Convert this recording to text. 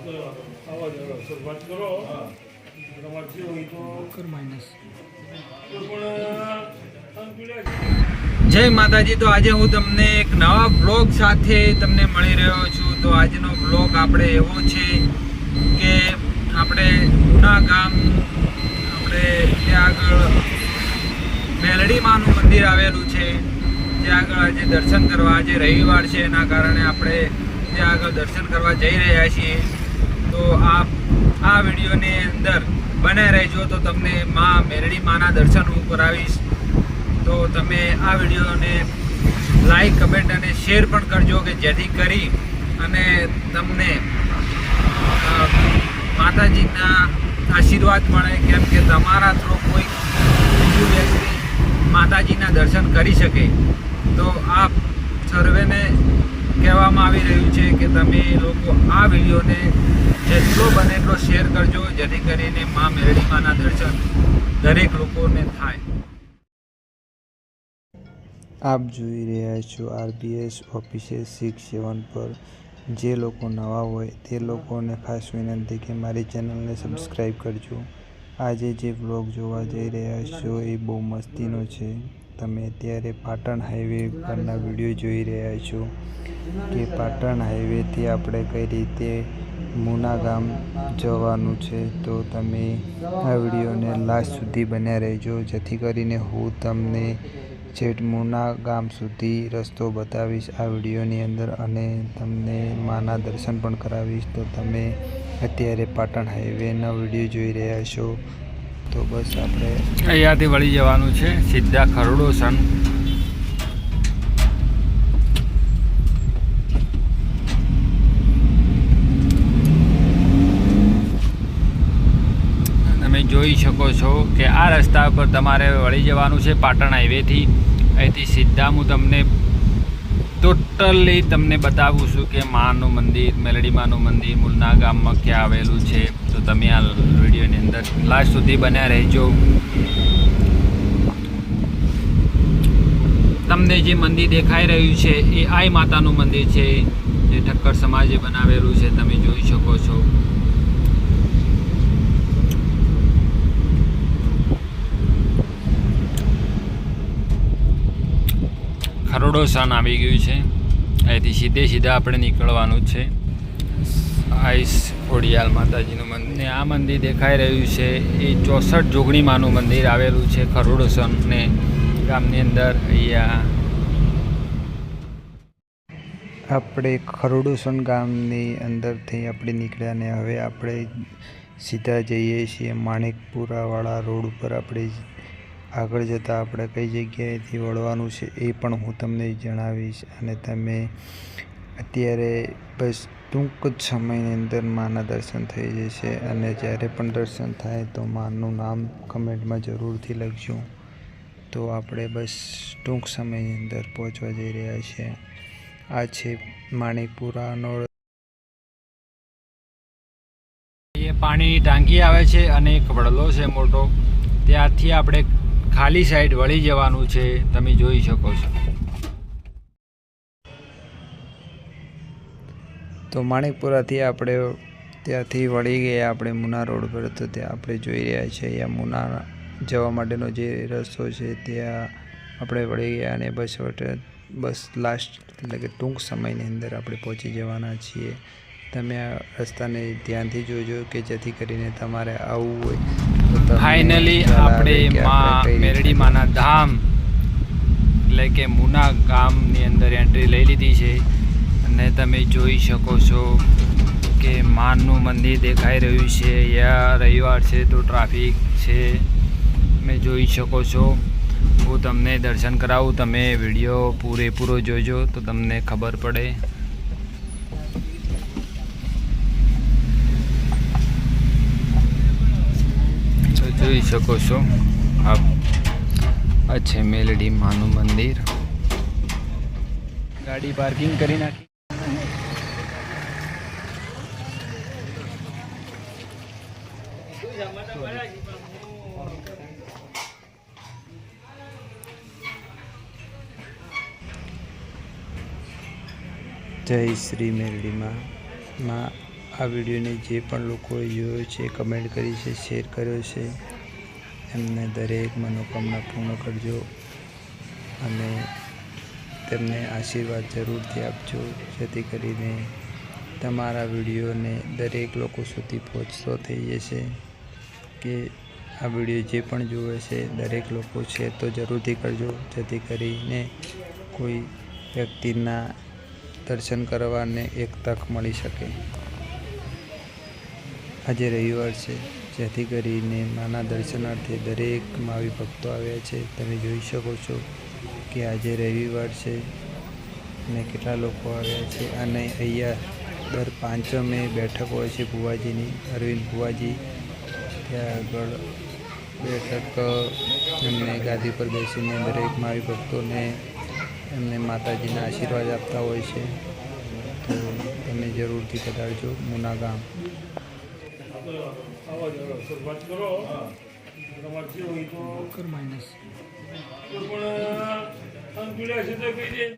જય માતાજી। તો આજે હું તમને એક નવા બ્લોગ સાથે તમને મળી રહ્યો છું। તો આજનો બ્લોગ આપણે એવો છે કે આપણે ઉના ગામ આપણે ત્યાં આગળ મેલડી માનું મંદિર આવેલું છે, ત્યાં આગળ આજે દર્શન કરવા, આજે રવિવાર છે એના કારણે આપણે ત્યાં આગળ દર્શન કરવા જઈ રહ્યા છીએ। તો આ વિડીયોની અંદર બને રહેજો તો તમને માં મેલડી માના દર્શન હું કરાવીશ। તો તમે આ વિડીયોને લાઈક, કમેન્ટ અને શેર પણ કરજો કે જેથી કરી અને તમને માતાજીના આશીર્વાદ મળે, કેમ કે તમારા થ્રુ કોઈ બીજું વ્યક્તિ માતાજીના દર્શન કરી શકે। તો આપ સર્વેને કહેવામાં આવી રહ્યું છે કે તમે લોકો આ વિડીયોને જેટલો બને એટલો શેર કરજો જેથી કરીને માં મેલડી માના દર્શન દરેક લોકોને થાય। આપ જોઈ રહ્યા છો RBS ઓફિસિયલ 67 પર। જે લોકો નવા હોય તે લોકોને ખાસ વિનંતી કે મારી ચેનલને સબસ્ક્રાઈબ કરજો। આજે જે વ્લોગ જોવા જઈ રહ્યા છો એ બહુ મસ્તીનો છે। તમે અત્યારે પાટણ હાઈવે પરના વિડીયો જોઈ રહ્યા છો કે પાટણ હાઈવેથી આપણે કઈ રીતે મુના ગામ જવાનું છે। તો તમે આ વિડીયોને લાસ્ટ સુધી બન્યા રહેજો જેથી કરીને હું તમને છેક મુના ગામ સુધી રસ્તો બતાવીશ આ વિડીયોની અંદર અને તમને માના દર્શન પણ કરાવીશ। તો તમે અત્યારે પાટણ હાઈવેના વિડીયો જોઈ રહ્યા છો। તો બસ આપણે અહીંયાથી વળી જવાનું છે સીધા ખરડોસણ। તમે જોઈ શકો છો કે આ રસ્તા પર તમારે વળી જવાનું છે પાટણ હાઈવેથી। અહીંથી સીધા હું તમને ટોટલી તમને બતાવું છું કે માનું મંદિર, મેલડી માનું મંદિર મુના ગામમાં ક્યાં આવેલું છે। તો તમે આ વિડીયોની અંદર લાસ્ટ સુધી બન્યા રહેજો। તમને જે મંદિર દેખાઈ રહ્યું છે એ આઈ માતાનું મંદિર છે, જે ઠક્કર સમાજે બનાવેલું છે, તમે જોઈ શકો છો। ખરડોસણ આવી ગયું છે, અહીંથી સીધા આપણે નીકળવાનું છે। આઈસ ખોડિયાલ માતાજીનું મંદિર ને આ મંદિર દેખાઈ રહ્યું છે એ 64 જોગણી માનું મંદિર આવેલું છે ખરડોસણ ને ગામની અંદર। અહીંયા આપણે ખરડોસણ ગામની અંદરથી આપણે નીકળ્યા ને હવે આપણે સીધા જઈએ છીએ માણેકપુરાવાળા રોડ ઉપર। આપણે આગળ જતાં આપણે કઈ જગ્યાએથી વળવાનું છે એ પણ હું તમને જણાવીશ અને તમે અત્યારે બસ ટૂંક જ સમયની અંદર માના દર્શન થઈ જશે અને જ્યારે પણ દર્શન થાય તો માનું નામ કમેન્ટમાં જરૂરથી લખજો। તો આપણે બસ ટૂંક સમયની અંદર પહોંચવા જઈ રહ્યા છીએ। આ છે માણેકપુરાનો એ પાણીની ટાંકી આવે છે અને એક વડલો છે મોટો, ત્યાંથી આપણે ખાલી સાઈડ વળી જવાનું છે, તમે જોઈ શકો છો। તો માણેકપુરાથી આપણે ત્યાંથી વળી ગયા આપણે મુના રોડ પર। તો ત્યાં આપણે જોઈ રહ્યા છીએ અહીંયા મુના જવા માટેનો જે રસ્તો છે ત્યાં આપણે વળી ગયા અને બસ લાસ્ટ એટલે કે ટૂંક સમયની અંદર આપણે પહોંચી જવાના છીએ। તમે આ રસ્તાને ધ્યાનથી જોજો કે જેથી કરીને તમારે આવવું હોય તો ફાઇનલી આપણે માં મેલડી માના ધામ એટલે કે મુના ગામની અંદર એન્ટ્રી લઈ લીધી છે અને તમે જોઈ શકો છો કે માનું મંદિર દેખાઈ રહ્યું છે। અહીંયા રવિવાર છે તો ટ્રાફિક છે, તમે જોઈ શકો છો। હું તમને દર્શન કરાવું, તમે વિડીયો પૂરેપૂરો જોજો તો તમને ખબર પડે। તો જોઈ શકો છો આ છે મેલડી માનું મંદિર। ગાડી પાર્કિંગ કરી નાખી। જય શ્રી મેલડી માં। આ વિડીયોને જે પણ લોકોએ જોયો છે, કમેન્ટ કરી છે, શેર કર્યો છે, એમને દરેક મનોકામના પૂર્ણ કરજો અને તેમને આશીર્વાદ જરૂરથી આપજો, જેથી કરીને તમારા વિડીયોને દરેક લોકો સુધી પહોંચતો થઈ જશે કે આ વિડીયો જે પણ જુએ છે દરેક લોકો શેર તો જરૂરથી કરજો, જેથી કરીને કોઈ વ્યક્તિના દર્શન કરવાને એક તક મળી શકે. આજે રવિવાર છે, જેથી કરીને માના દર્શનાર્થે દરેક માવી ભક્તો આવ્યા છે. તમે જોઈ શકો છો કે આજે રવિવાર છે અને કેટલા લોકો આવ્યા છે. અને અહીંયા દર પાંચમે બેઠક હોય છે ભુવાજીની, અરવિંદ ભુવાજી ત્યાં આગળ બેઠક એમને ગાદી પર બેસીને દરેક માવી ભક્તોને એમને માતાજીના આશીર્વાદ આપતા હોય છે. તો તમે જરૂરથી પધારજો મુના ગામ. શરૂઆત કરો તમારે જે હોય તો માઇનસ પણ અંકુલ્યા છે તો કહી દે.